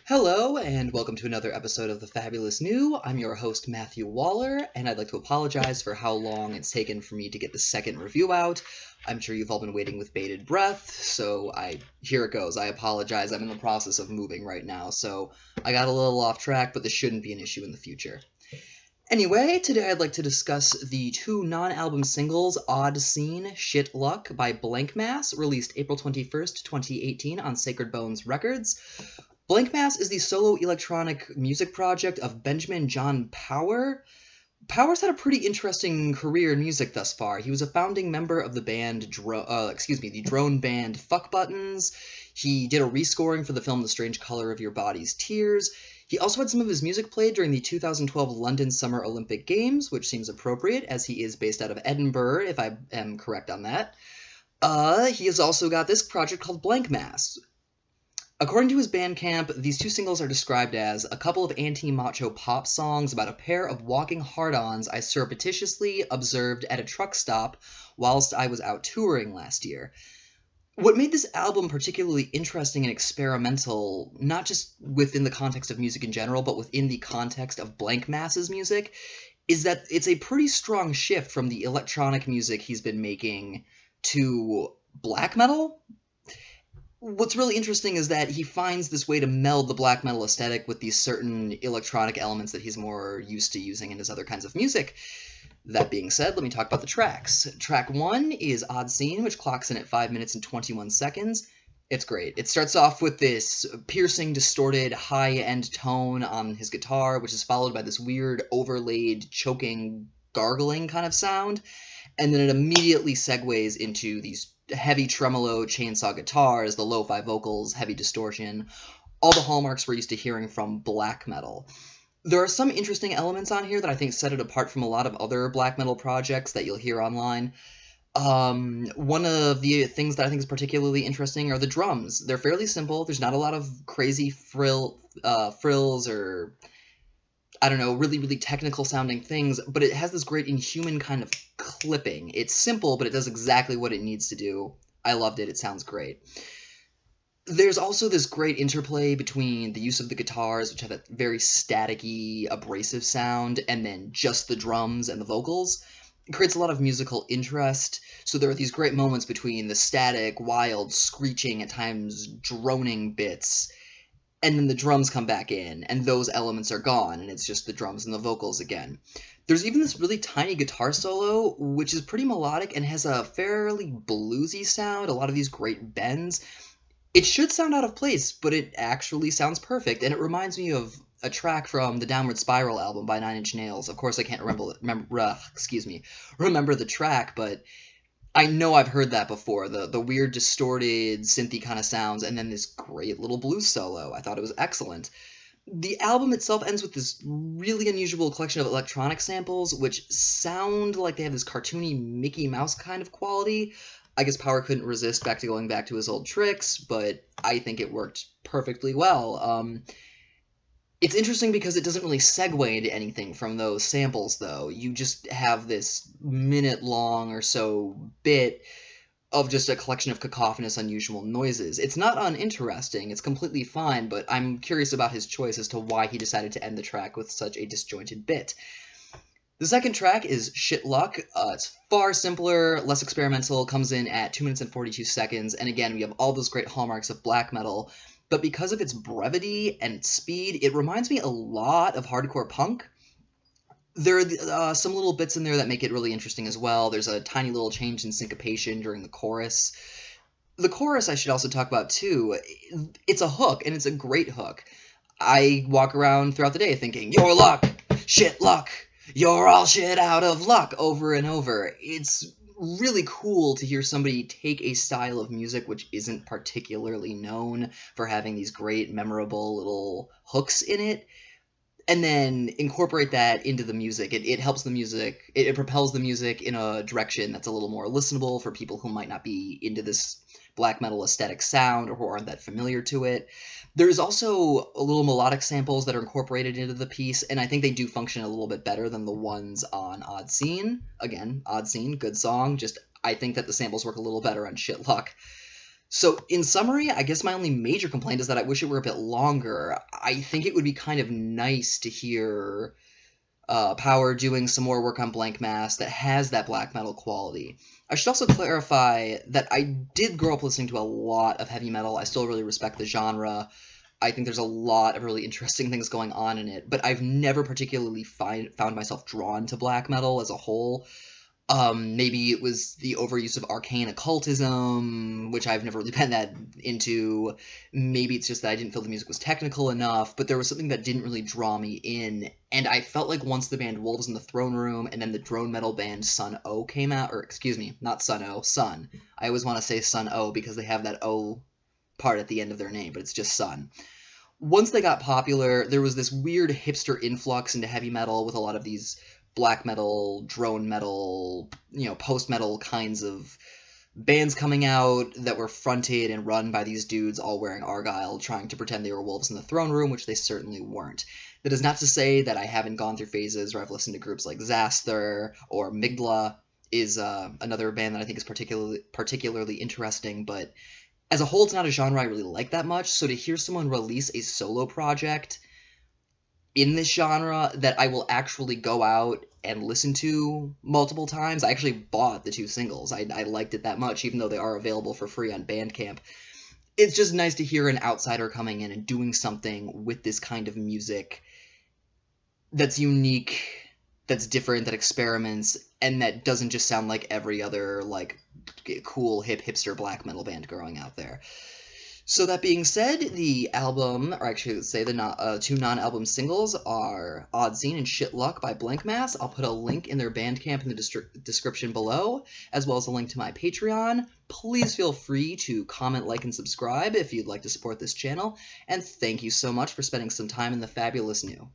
Hello, and welcome to another episode of The Fabulous New. I'm your host, Matthew Waller, and I'd like to apologize for how long it's taken for me to get the second review out. I'm sure you've all been waiting with bated breath, so here it goes. I apologize. I'm in the process of moving right now, so I got a little off track, but this shouldn't be an issue in the future. Anyway, today I'd like to discuss the two non-album singles, Odd Scene, Shit Luck by Blanck released April 21st, 2018 on Sacred Bones Records. Blanck is the solo electronic music project of Benjamin John Power. Power's had a pretty interesting career in music thus far. He was a founding member of the drone band Fuck Buttons. He did a rescoring for the film The Strange Color of Your Body's Tears. He also had some of his music played during the 2012 London Summer Olympic Games, which seems appropriate, as he is based out of Edinburgh, if I am correct on that. He has also got this project called Blanck. According to his Bandcamp, these two singles are described as a couple of anti-macho pop songs about a pair of walking hard-ons I surreptitiously observed at a truck stop whilst I was out touring last year. What made this album particularly interesting and experimental, not just within the context of music in general, but within the context of Blanck's music, is that it's a pretty strong shift from the electronic music he's been making to black metal. What's really interesting is that he finds this way to meld the black metal aesthetic with these certain electronic elements that he's more used to using in his other kinds of music. That being said, let me talk about the tracks. Track 1 is Odd Scene, which clocks in at 5 minutes and 21 seconds. It's great. It starts off with this piercing, distorted, high-end tone on his guitar, which is followed by this weird, overlaid, choking, gargling kind of sound, and then it immediately segues into these heavy tremolo chainsaw guitars, the lo-fi vocals, heavy distortion, all the hallmarks we're used to hearing from black metal. There are some interesting elements on here that I think set it apart from a lot of other black metal projects that you'll hear online. One of the things that I think is particularly interesting are the drums. They're fairly simple. There's not a lot of crazy frills or, I don't know, really, really technical sounding things, but it has this great inhuman kind of clipping. It's simple, but it does exactly what it needs to do. I loved it. It sounds great. There's also this great interplay between the use of the guitars, which have a very staticky, abrasive sound, and then just the drums and the vocals. It creates a lot of musical interest, so there are these great moments between the static, wild, screeching, at times droning bits, and then the drums come back in, and those elements are gone, and it's just the drums and the vocals again. There's even this really tiny guitar solo, which is pretty melodic and has a fairly bluesy sound, a lot of these great bends. It should sound out of place, but it actually sounds perfect, and it reminds me of a track from the Downward Spiral album by 9 Inch Nails. Of course, I can't remember the track, but I know I've heard that before, the weird, distorted, synthy kind of sounds, and then this great little blues solo. I thought it was excellent. The album itself ends with this really unusual collection of electronic samples, which sound like they have this cartoony Mickey Mouse kind of quality. I guess Power couldn't resist going back to his old tricks, but I think it worked perfectly well. It's interesting because it doesn't really segue into anything from those samples, though. You just have this minute-long or so bit of just a collection of cacophonous, unusual noises. It's not uninteresting, it's completely fine, but I'm curious about his choice as to why he decided to end the track with such a disjointed bit. The second track is Shit Luck. It's far simpler, less experimental, comes in at 2 minutes and 42 seconds, and again, we have all those great hallmarks of black metal, but because of its brevity and its speed, it reminds me a lot of hardcore punk. There are some little bits in there that make it really interesting as well. There's a tiny little change in syncopation during the chorus. The chorus I should also talk about, too. It's a hook, and it's a great hook. I walk around throughout the day thinking, "Your luck, shit luck, you're all shit out of luck," over and over. It's really cool to hear somebody take a style of music which isn't particularly known for having these great, memorable little hooks in it, and then incorporate that into the music. It helps the music, it propels the music in a direction that's a little more listenable for people who might not be into this black metal aesthetic sound or who aren't that familiar to it. There's also a little melodic samples that are incorporated into the piece, and I think they do function a little bit better than the ones on Odd Scene. Again, Odd Scene, good song, just I think that the samples work a little better on Shit Luck. So, in summary, I guess my only major complaint is that I wish it were a bit longer. I think it would be kind of nice to hear Power doing some more work on Blank Mass that has that black metal quality. I should also clarify that I did grow up listening to a lot of heavy metal. I still really respect the genre. I think there's a lot of really interesting things going on in it, but I've never particularly found myself drawn to black metal as a whole. Maybe it was the overuse of arcane occultism, which I've never really been that into. Maybe it's just that I didn't feel the music was technical enough, but there was something that didn't really draw me in. And I felt like once the band Wolves in the Throne Room and then the drone metal band Sun O came out, or excuse me, not Sun O, Sun. I always want to say Sun O because they have that O part at the end of their name, but it's just Sun. Once they got popular, there was this weird hipster influx into heavy metal with a lot of these black metal, drone metal, post-metal kinds of bands coming out that were fronted and run by these dudes all wearing Argyle, trying to pretend they were wolves in the throne room, which they certainly weren't. That is not to say that I haven't gone through phases where I've listened to groups like Xasther or Migla is another band that I think is particularly interesting, but as a whole, it's not a genre I really like that much, so to hear someone release a solo project in this genre that I will actually go out and listen to multiple times. I actually bought the 2 singles. I liked it that much, even though they are available for free on Bandcamp. It's just nice to hear an outsider coming in and doing something with this kind of music that's unique, that's different, that experiments, and that doesn't just sound like every other, cool, hipster black metal band growing out there. So that being said, the album, or actually let's say the 2 non-album singles are Odd Scene and Shit Luck by Blank Mass. I'll put a link in their Bandcamp in the description below, as well as a link to my Patreon. Please feel free to comment, like, and subscribe if you'd like to support this channel, and thank you so much for spending some time in the Fabulous New.